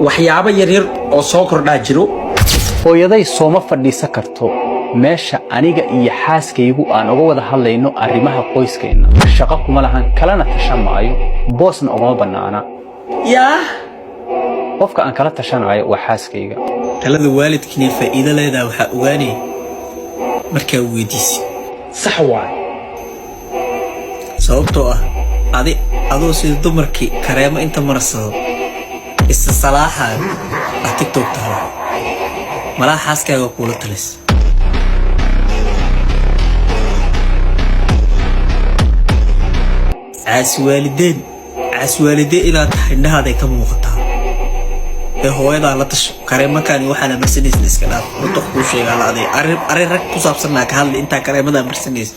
waxyaabo yar yar oo soo kordhaa jiro hooyaday sooma fadhiisan karto meesha aniga iyo xaaskaygu aan uga wada hadlayno arrimaha qoyskeena shaqo kuma lahan kalena tashamaayo boosna uma banaana yaa qofka aan kala tashanayo waa xaaskayga talada waalidkiina faa'iido leedahay waxa ogaanay markaa weydiisi sax waay sababtoo ah adoo sida dumarkii kareemo inta marsado isa salaaxayo TikTok tahay malaha xaaskaaga kula talis عسوالدين إلى تحن هذا كم وقتها هو إذا لا تش كريمة كان يوحنا مرسيدس نسكنا نطق وشيء على هذه أري رك تصاب سناك هل أنت كريمة ده مرسيدس